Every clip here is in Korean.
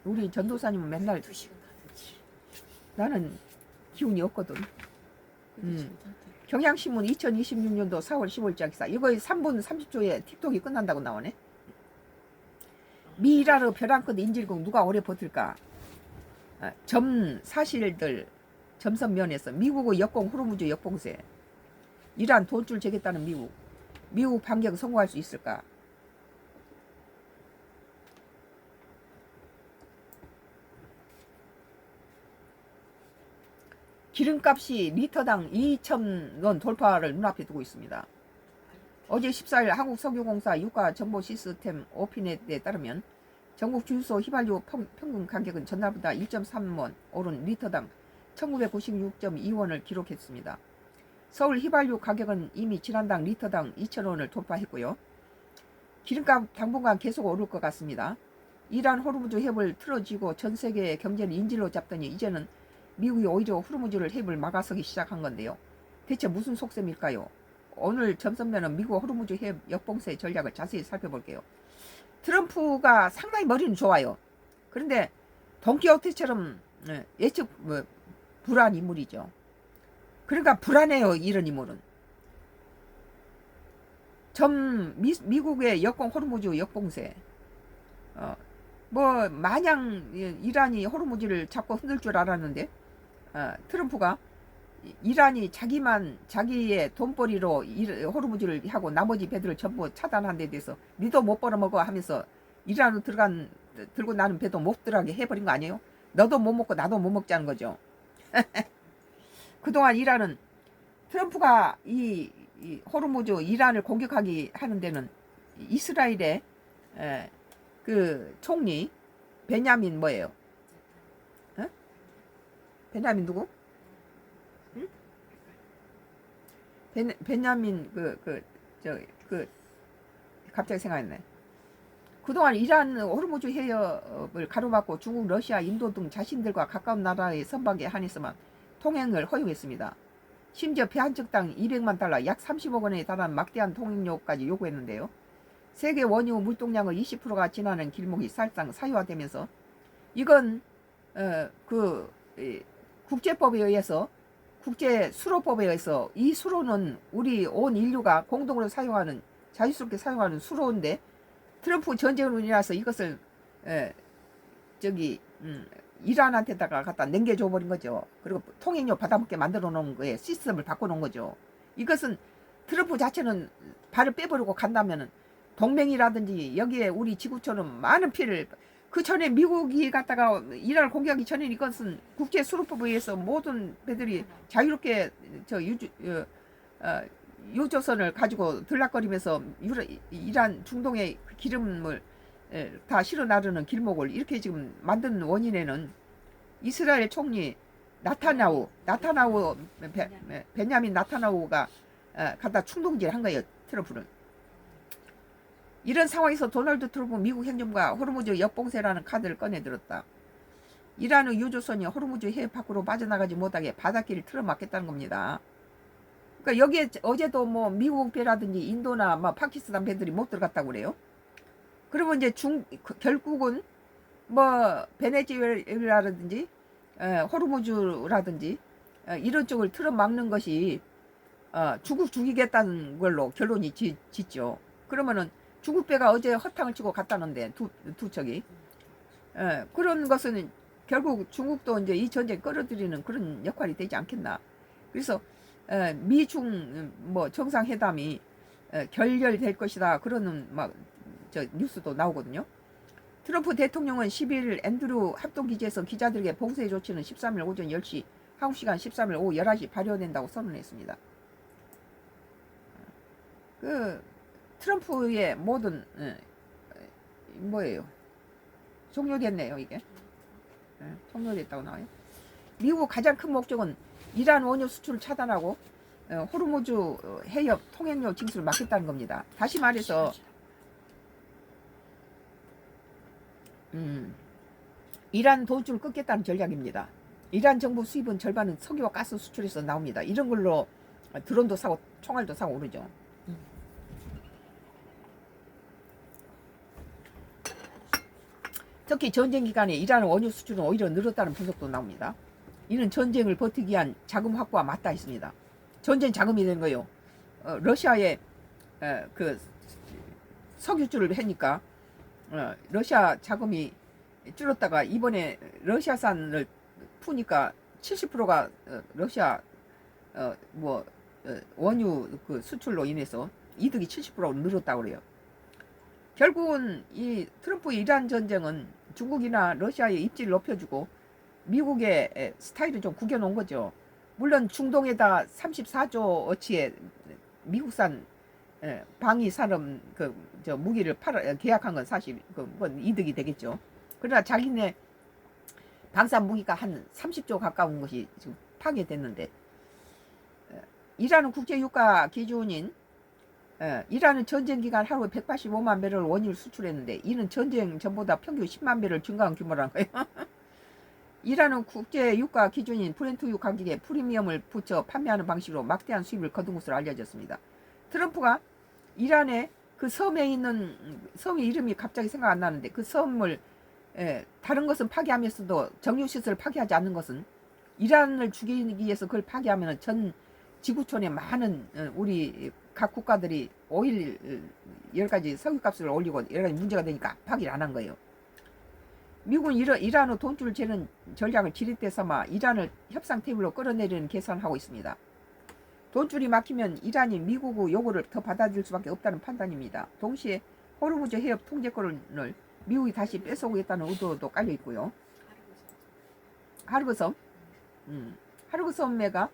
우리 전도사님은 맨날 나는 기운이 없거든. 경향신문 2026년도 4월 15일자 기사. 이거 3분 30초에 틱톡이 끝난다고 나오네. 미 이란의 벼랑 끝 인질국 누가 오래 버틸까? 점 사실들 점선면에서 미국의 역공 호르무즈 역봉쇄. 이란 돈줄 재겠다는 미국 반격 성공할 수 있을까? 기름값이 리터당 2,000원 돌파를 눈앞에 두고 있습니다. 어제 14일 한국석유공사 유가정보시스템 오피넷에 따르면 전국 주유소 휘발유 평균 가격은 전날보다 1.3원 오른 리터당 1996.2원을 기록했습니다. 서울 휘발유 가격은 이미 지난달 리터당 2,000원을 돌파했고요. 기름값 당분간 계속 오를 것 같습니다. 이란 호르무즈 해협을 틀어지고 전 세계의 경제를 인질로 잡더니 이제는 미국이 오히려 호르무즈 해협을 막아서기 시작한 건데요. 대체 무슨 속셈일까요? 오늘 점선면은 미국 호르무즈 해협 역봉쇄 전략을 자세히 살펴볼게요. 트럼프가 상당히 머리는 좋아요. 그런데 돈키호테처럼 예측 불안 인물이죠. 그러니까 불안해요. 이런 인물은. 미국의 역공 호르무즈 역봉쇄. 뭐 마냥 이란이 호르무즈를 잡고 흔들 줄 알았는데 트럼프가 이란이 자기의 돈벌이로 호르무즈를 하고 나머지 배들을 전부 차단한 데 대해서 니도 못 벌어먹어 하면서 이란으로 들고 나는 배도 못 들어가게 해버린 거 아니에요? 너도 못 먹고 나도 못 먹자는 거죠. 그동안 이란은 트럼프가 이 호르무즈 이란을 공격하기 하는 데는 이스라엘의 그 총리 베냐민 뭐예요? 베냐민 누구? 응? 베냐민 갑자기 생각났네. 그동안 이란 호르무즈 해협을 가로막고 중국, 러시아, 인도 등 자신들과 가까운 나라의 선박에 한해서만 통행을 허용했습니다. 심지어 배 한 척당 200만 달러, 약 30억 원에 달하는 막대한 통행료까지 요구했는데요. 세계 원유 물동량의 20%가 지나는 길목이 사실상 사유화되면서 이건 국제법에 의해서 국제수로법에 의해서 이 수로는 우리 온 인류가 공동으로 사용하는 자유스럽게 사용하는 수로인데 트럼프 전쟁으로 인해서 이것을 이란한테다가 갖다 넘겨줘 버린 거죠. 그리고 통행료 받아먹게 만들어 놓은 거에 시스템을 바꿔 놓은 거죠. 이것은 트럼프 자체는 발을 빼버리고 간다면은 동맹이라든지 여기에 우리 지구촌은 많은 피해를 그 전에 미국이 갖다가 이란을 공격하기 전에 이것은 국제 수로법에 의해서 모든 배들이 자유롭게 유조선을 가지고 들락거리면서 이란 중동의 기름을 다 실어 나르는 길목을 이렇게 지금 만든 원인에는 이스라엘 총리 베냐민 나타나우가 갖다 충동질 한 거예요. 트럼프는. 이런 상황에서 도널드 트럼프 미국 행정부가 호르무즈 역봉쇄라는 카드를 꺼내들었다. 이란의 유조선이 호르무즈 해협 밖으로 빠져나가지 못하게 바닷길을 틀어막겠다는 겁니다. 그러니까 여기에 어제도 뭐 미국 배라든지 인도나 뭐 파키스탄 배들이 못 들어갔다고 그래요. 그러면 이제 결국은 뭐 베네수엘라라든지 호르무즈라든지 이런 쪽을 틀어막는 것이 죽이겠다는 걸로 결론이 짓죠. 그러면은 중국 배가 어제 허탕을 치고 갔다는데 두 척이 그런 것은 결국 중국도 이제 이 전쟁 끌어들이는 그런 역할이 되지 않겠나. 그래서 미중 뭐 정상회담이 결렬될 것이다 그러는 막 뉴스도 나오거든요. 트럼프 대통령은 11일 앤드루 합동기지에서 기자들에게 봉쇄 조치는 13일 오전 10시 한국 시간 13일 오후 11시 발효된다고 선언했습니다. 트럼프의 모든 뭐예요? 종료됐네요. 이게 종료됐다고 나와요. 미국 가장 큰 목적은 이란 원유 수출을 차단하고 호르무즈 해협 통행료 징수를 막겠다는 겁니다. 다시 말해서 이란 돈줄을 끊겠다는 전략입니다. 이란 정부 수입은 절반은 석유와 가스 수출에서 나옵니다. 이런 걸로 드론도 사고 총알도 사고 오르죠. 특히 전쟁 기간에 이란의 원유 수출은 오히려 늘었다는 분석도 나옵니다. 이는 전쟁을 버티기 위한 자금 확보와 맞닿아 있습니다. 전쟁 자금이 되는 거예요. 러시아에 그 석유주를 하니까 러시아 자금이 줄었다가 이번에 러시아산을 푸니까 70%가 러시아 원유 그 수출로 인해서 이득이 70% 늘었다고 그래요. 결국은 이 트럼프 이란 전쟁은 중국이나 러시아의 입지를 높여주고 미국의 스타일을 좀 구겨놓은 거죠. 물론 중동에다 34조 어치의 미국산 방위 산업 무기를 계약한 건 사실 그건 이득이 되겠죠. 그러나 자기네 방산 무기가 한 30조 가까운 것이 지금 파괴됐는데, 이란은 국제 유가 기준인 이란은 전쟁 기간 하루에 185만 배럴 원유를 수출했는데 이는 전쟁 전보다 평균 10만 배럴 증가한 규모라는 거예요. 이란은 국제 유가 기준인 브렌트유 가격에 프리미엄을 붙여 판매하는 방식으로 막대한 수입을 거둔 것으로 알려졌습니다. 트럼프가 이란의 그 섬에 있는 섬의 이름이 갑자기 생각 안 나는데 그 섬을 다른 것은 파괴하면서도 정유시설을 파괴하지 않는 것은 이란을 죽이기 위해서 그걸 파괴하면 전 지구촌에 많은 우리 각 국가들이 오일 여러 가지 석유값을 올리고 여러 가지 문제가 되니까 파기를 안 한 거예요. 미국은 이란의 돈줄 재는 전략을 지렛대 삼아 이란을 협상 테이블로 끌어내리는 계산을 하고 있습니다. 돈줄이 막히면 이란이 미국의 요구를 더 받아들일 수밖에 없다는 판단입니다. 동시에 호르무즈 해협 통제권을 미국이 다시 뺏어오겠다는 의도도 깔려 있고요. 하르그섬, 하르그섬매가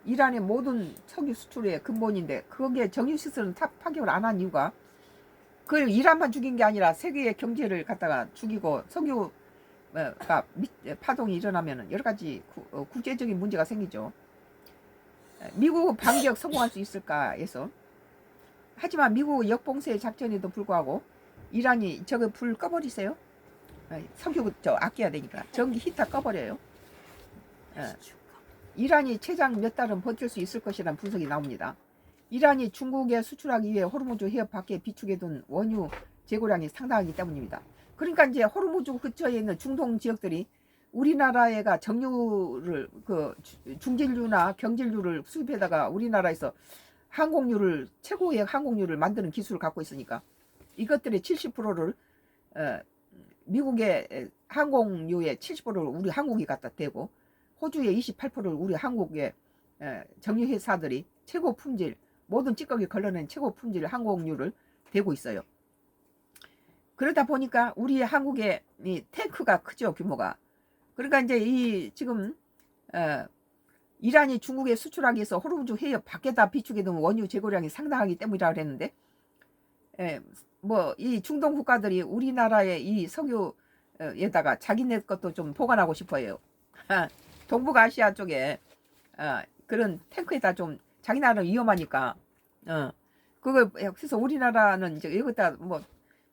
이란의 모든 석유 수출의 근본인데 거기에 정유시설은 파격을 안 한 이유가 그걸 이란만 죽인 게 아니라 세계의 경제를 갖다가 죽이고 석유가 파동이 일어나면 여러 가지 국제적인 문제가 생기죠. 미국은 반격 성공할 수 있을까 해서. 하지만 미국의 역봉쇄 작전에도 불구하고 이란이 저거 불 꺼버리세요. 석유 아껴야 되니까 전기 히터 꺼버려요. 이란이 최장 몇 달은 버틸 수 있을 것이라는 분석이 나옵니다. 이란이 중국에 수출하기 위해 호르무즈 해협 밖에 비축해둔 원유 재고량이 상당하기 때문입니다. 그러니까 이제 호르무즈 근처에 있는 중동 지역들이 우리나라에가 정유를 중진류나 경질류를 수입해다가 우리나라에서 항공유를 최고의 항공유를 만드는 기술을 갖고 있으니까 이것들의 70%를 미국의 항공유의 70%를 우리 한국이 갖다 대고 호주의 28%를 우리 한국의 정유회사들이 최고 품질 모든 찌꺼기 걸러낸 최고 품질 항공유를 대고 있어요. 그러다 보니까 우리 한국의 이 탱크가 크죠, 규모가. 그러니까 이제 이 지금 이란이 중국에 수출하기 위해서 호르무즈 해협 밖에다 비축해둔 원유 재고량이 상당하기 때문이라 그랬는데 이 중동 국가들이 우리나라의 이 석유에다가 자기네 것도 좀 보관하고 싶어요. 동북아시아 쪽에 그런 탱크에다 좀 자기 나라는 위험하니까 그래서 우리나라는 이제 여기다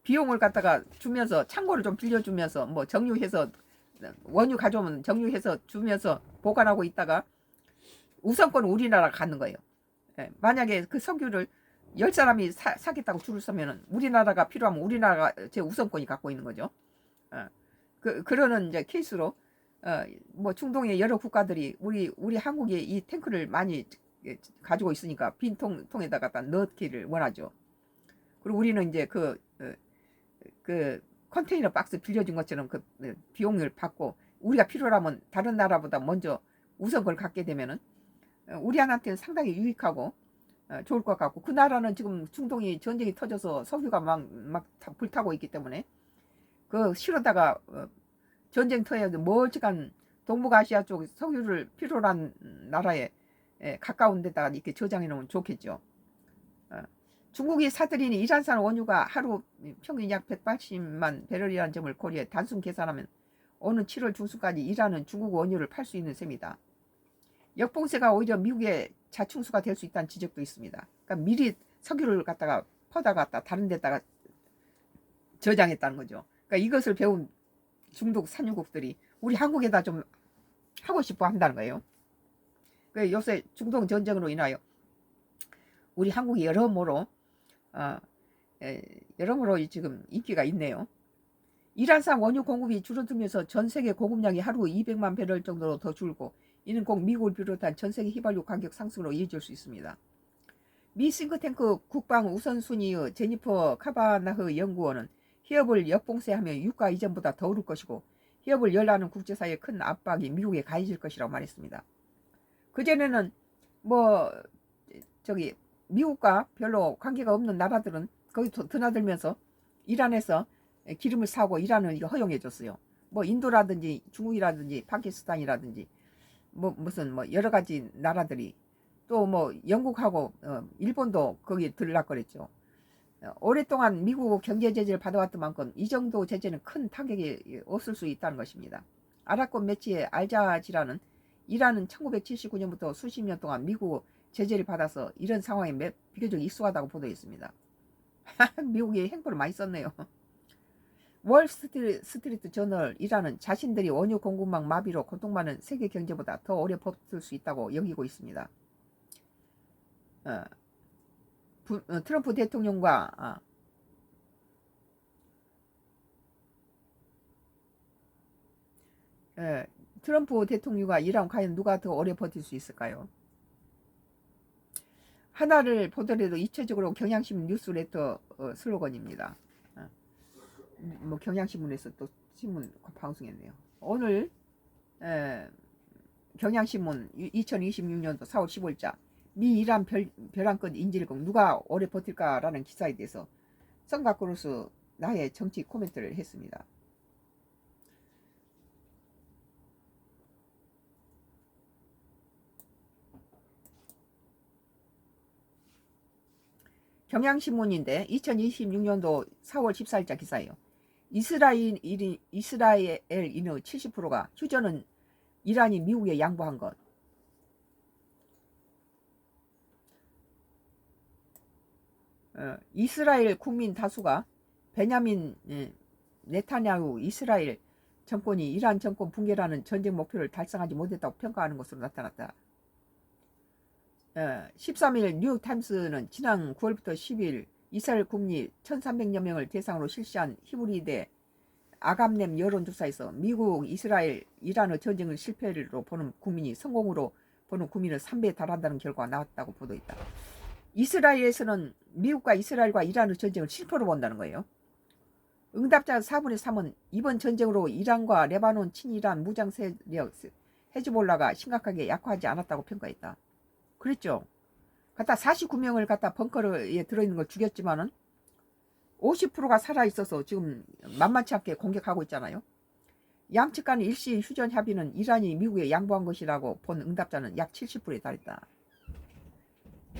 비용을 갖다가 주면서 창고를 좀 빌려주면서 정유해서 원유 가져오면 정유해서 주면서 보관하고 있다가 우선권은 우리나라가 갖는 거예요. 만약에 그 석유를 10사람이 사겠다고 줄을 서면은 우리나라가 필요하면 우리나라가 제 우선권이 갖고 있는 거죠. 그러는 이제 케이스로 중동의 여러 국가들이 우리 한국에 이 탱크를 많이 가지고 있으니까 빈 통에다가 넣기를 원하죠. 그리고 우리는 이제 그 컨테이너 박스 빌려준 것처럼 그 비용을 받고 우리가 필요하면 다른 나라보다 먼저 우선권을 갖게 되면은 우리한테는 상당히 유익하고 좋을 것 같고, 그 나라는 지금 중동이 전쟁이 터져서 석유가 막 불타고 있기 때문에 그 실어다가 전쟁터에 멀찍한 동북아시아 쪽 석유를 필요로 한 나라에 가까운 데다가 이렇게 저장해 놓으면 좋겠죠. 중국이 사들이는 이란산 원유가 하루 평균 약 180만 배럴이라는 점을 고려해 단순 계산하면 오는 7월 중순까지 이란은 중국 원유를 팔 수 있는 셈이다. 역봉쇄가 오히려 미국의 자충수가 될 수 있다는 지적도 있습니다. 그러니까 미리 석유를 갖다가 퍼다가 다른 데다가 저장했다는 거죠. 그러니까 이것을 배운 중동 산유국들이 우리 한국에다 좀 하고 싶어 한다는 거예요. 요새 중동 전쟁으로 인하여 우리 한국이 여러모로 지금 인기가 있네요. 이란산 원유 공급이 줄어들면서 전 세계 공급량이 하루 200만 배럴 정도로 더 줄고 이는 꼭 미국을 비롯한 전 세계 휘발유 가격 상승으로 이어질 수 있습니다. 미 싱크탱크 국방 우선순위의 제니퍼 카바나흐 연구원은 히업을 역봉쇄하면 유가 이전보다 더 오를 것이고 히업을 열라는 국제사회의 큰 압박이 미국에 가해질 것이라고 말했습니다. 그전에는 뭐 저기 미국과 별로 관계가 없는 나라들은 거기 드나들면서 이란에서 기름을 사고 이란을 허용해 줬어요. 뭐 인도라든지 중국이라든지 파키스탄이라든지 뭐 무슨 뭐 여러 가지 나라들이 또 뭐 영국하고 일본도 거기 들락거렸죠. 오랫동안 미국 경제 제재를 받아왔던 만큼 이 정도 제재는 큰 타격이 없을 수 있다는 것입니다. 아랍권 매체의 알자지라는 이란은 1979년부터 수십 년 동안 미국 제재를 받아서 이런 상황에 비교적 익숙하다고 보도했습니다. 미국이 행보를 많이 썼네요. 월스트리트 저널 이란은 자신들이 원유 공급망 마비로 고통받는 세계 경제보다 더 오래 버틸 수 있다고 여기고 있습니다. 트럼프 대통령과 트럼프 대통령과 이란 과연 누가 더 오래 버틸 수 있을까요? 하나를 보더라도 입체적으로 경향신문 뉴스레터 슬로건입니다. 뭐 경향신문에서 또 신문 방송했네요. 오늘 경향신문 2026년도 4월 15일자 미 이란 벼랑끝 인질극 누가 오래 버틸까라는 기사에 대해서 성가크루스 나의 정치 코멘트를 했습니다. 경향신문인데 2026년도 4월 14일자 기사예요. 이스라엘인의 70%가 휴전은 이란이 미국에 양보한 것. 이스라엘 국민 다수가 베냐민 네타냐후 이스라엘 정권이 이란 정권 붕괴라는 전쟁 목표를 달성하지 못했다고 평가하는 것으로 나타났다. 13일 뉴욕타임스는 지난 9월부터 10일 이스라엘 국민 1300여 명을 대상으로 실시한 히브리대 아감렘 여론조사에서 미국, 이스라엘, 이란의 전쟁을 실패로 보는 국민이 성공으로 보는 국민은 3배에 달한다는 결과가 나왔다고 보도했다. 이스라엘에서는 미국과 이스라엘과 이란의 전쟁을 실패로 본다는 거예요. 응답자 4분의 3은 이번 전쟁으로 이란과 레바논 친이란 무장 세력 헤즈볼라가 심각하게 약화하지 않았다고 평가했다. 그랬죠. 갖다 49명을 갖다 벙커에 들어있는 걸 죽였지만은 50%가 살아있어서 지금 만만치 않게 공격하고 있잖아요. 양측 간 일시 휴전 협의는 이란이 미국에 양보한 것이라고 본 응답자는 약 70%에 달했다.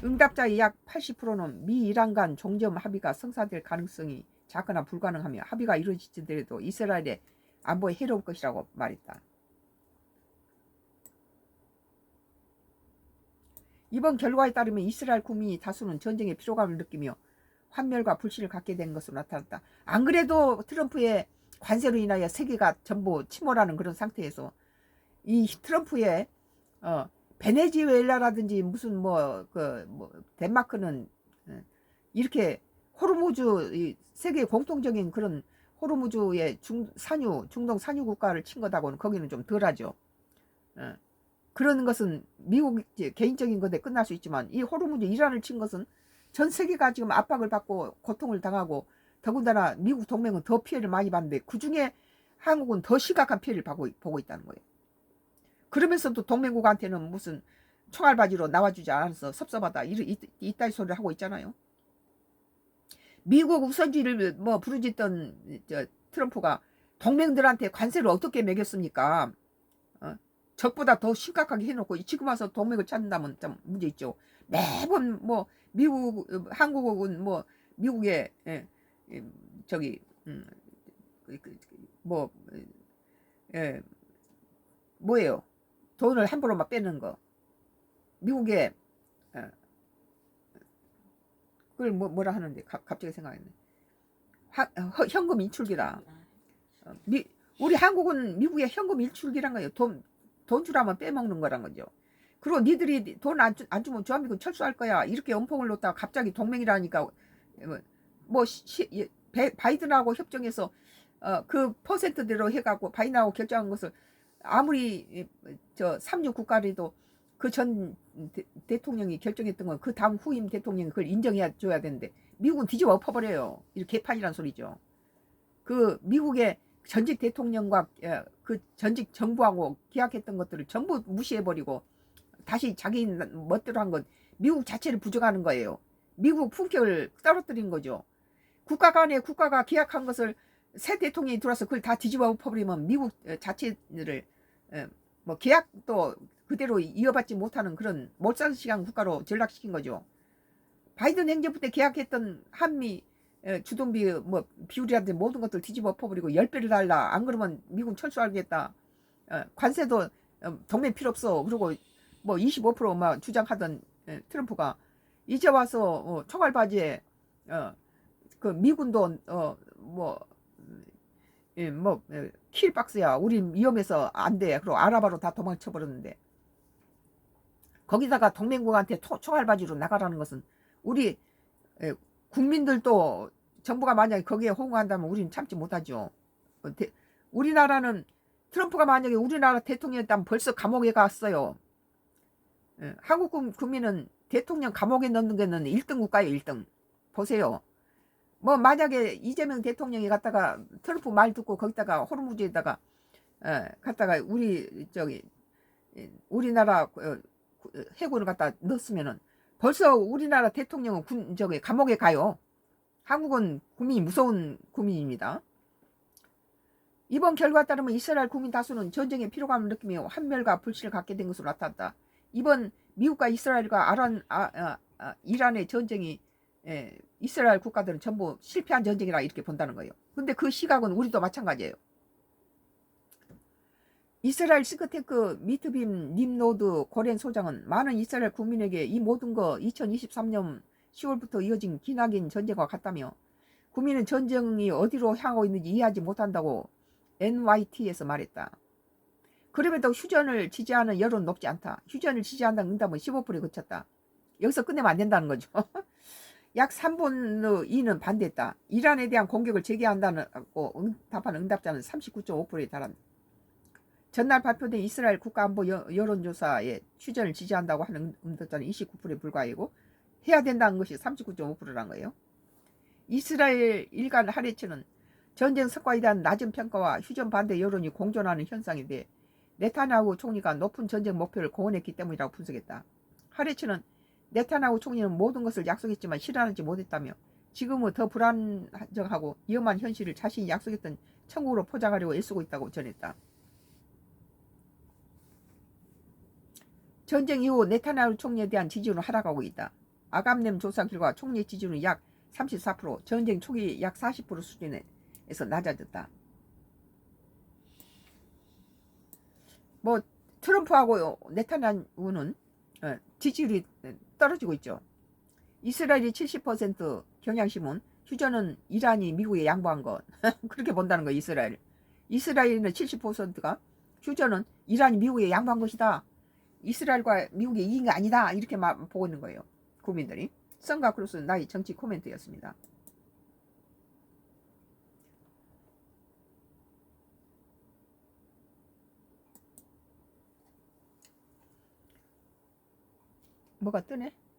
응답자의 약 80%는 미 이란 간 종전 합의가 성사될 가능성이 작거나 불가능하며 합의가 이루어지더라도 이스라엘의 안보에 해로울 것이라고 말했다. 이번 결과에 따르면 이스라엘 국민이 다수는 전쟁의 피로감을 느끼며 환멸과 불신을 갖게 된 것으로 나타났다. 안 그래도 트럼프의 관세로 인하여 세계가 전부 침몰하는 그런 상태에서 이 트럼프의 베네수엘라라든지 무슨 덴마크는 이렇게 호르무즈 세계 공통적인 그런 호르무즈의 중동 산유 국가를 친 것하고는 거기는 좀 덜하죠. 그런 것은 미국 개인적인 것에 끝날 수 있지만 이 호르무즈 이란을 친 것은 전 세계가 지금 압박을 받고 고통을 당하고 더군다나 미국 동맹은 더 피해를 많이 받는데 그중에 한국은 더 심각한 피해를 보고 있다는 거예요. 그러면서도 동맹국한테는 무슨 총알바지로 나와주지 않아서 섭섭하다 이따위 소리를 하고 있잖아요. 미국 우선주의를 부르짖던 트럼프가 동맹들한테 관세를 어떻게 매겼습니까? 적보다 더 심각하게 해놓고 지금 와서 동맹을 찾는다면 좀 문제 있죠. 매번 한국은 미국의 뭐예요? 돈을 함부로 막 빼는 거. 미국에 그걸 뭐라 하는데 갑자기 생각했네. 현금 인출기라. 우리 한국은 미국의 현금 인출기란 거예요. 돈 주라면 빼먹는 거란 거죠. 그리고 니들이 돈 안 주면 주한미군 철수할 거야. 이렇게 엄포를 놓다가 갑자기 동맹이라니까 바이든하고 협정해서 그 퍼센트대로 해갖고 바이든하고 결정한 것을 아무리 저 삼류 국가라도 그 전 대통령이 결정했던 건 그 다음 후임 대통령이 그걸 인정해 줘야 되는데 미국은 뒤집어 엎어버려요. 이렇게 개판이란 소리죠. 그 미국의 전직 대통령과 그 전직 정부하고 계약했던 것들을 전부 무시해버리고 다시 자기 멋대로 한 건 미국 자체를 부정하는 거예요. 미국 품격을 떨어뜨린 거죠. 국가 간에 국가가 계약한 것을 새 대통령이 들어와서 그걸 다 뒤집어 엎어버리면 미국 자체를 뭐 계약도 그대로 이어받지 못하는 그런 몰살시간 국가로 전락시킨 거죠. 바이든 행정부 때 계약했던 한미 주둔비 뭐 비율이라든지 모든 것들 뒤집어 엎어버리고 10배를 달라. 안 그러면 미국 철수하겠다. 관세도 동맹 필요 없어. 그리고 뭐 25%막 주장하던 트럼프가 이제 와서 총알바지에 그 미군도 킬박스야. 우린 위험해서 안 돼. 그리고 아라바로 다 도망쳐버렸는데 거기다가 동맹국한테 총알바지로 나가라는 것은 우리 국민들도 정부가 만약에 거기에 호응한다면 우리는 참지 못하죠. 우리나라는 트럼프가 만약에 우리나라 대통령이었다면 벌써 감옥에 갔어요. 한국 국민은 대통령 감옥에 넣는 게는 1등 국가예요. 1등. 보세요. 뭐 만약에 이재명 대통령이 갔다가 트럼프 말 듣고 거기다가 호르무즈에다가 갔다가 우리나라 해군을 갖다 넣었으면은 벌써 우리나라 대통령은 감옥에 가요. 한국은 국민이 무서운 국민입니다. 이번 결과에 따르면 이스라엘 국민 다수는 전쟁의 피로감을 느끼며 한멸과 불신을 갖게 된 것으로 나타났다. 이번 미국과 이스라엘과 이란의 전쟁이 이스라엘 국가들은 전부 실패한 전쟁이라 이렇게 본다는 거예요. 근데 그 시각은 우리도 마찬가지예요. 이스라엘 싱크탱크 미트빔 님노드 고렌 소장은 많은 이스라엘 국민에게 이 모든 거 2023년 10월부터 이어진 기나긴 전쟁과 같다며 국민은 전쟁이 어디로 향하고 있는지 이해하지 못한다고 NYT에서 말했다. 그럼에도 휴전을 지지하는 여론은 높지 않다. 휴전을 지지한다는 응답은 15%에 그쳤다. 여기서 끝내면 안 된다는 거죠. 약 3분의 2는 반대했다. 이란에 대한 공격을 재개한다고 답한 응답자는 39.5%에 달한다. 전날 발표된 이스라엘 국가안보 여론조사에 휴전을 지지한다고 하는 응답자는 29%에 불과하고 해야 된다는 것이 39.5%란 거예요. 이스라엘 일간 하레츠는 전쟁 성과에 대한 낮은 평가와 휴전 반대 여론이 공존하는 현상에 대해 네타냐후 총리가 높은 전쟁 목표를 공언했기 때문이라고 분석했다. 하레츠는 네타냐후 총리는 모든 것을 약속했지만 실현하지 못했다며 지금은 더 불안정하고 위험한 현실을 자신이 약속했던 천국으로 포장하려고 애쓰고 있다고 전했다. 전쟁 이후 네타냐후 총리에 대한 지지율은 하락하고 있다. 아감렘 조사 결과 총리 지지율은 약 34%, 전쟁 초기 약 40% 수준에서 낮아졌다. 뭐 트럼프하고 네타냐후는 지지율이 떨어지고 있죠. 이스라엘이 70%, 경향신문 휴전은 이란이 미국에 양보한 것 그렇게 본다는 거예요. 이스라엘은 70%가 휴전은 이란이 미국에 양보한 것이다. 이스라엘과 미국의 이긴 게 아니다. 이렇게 보고 있는 거예요. 국민들이. 썬과 크루스 나의 정치 코멘트였습니다. 뭐가 뜨네?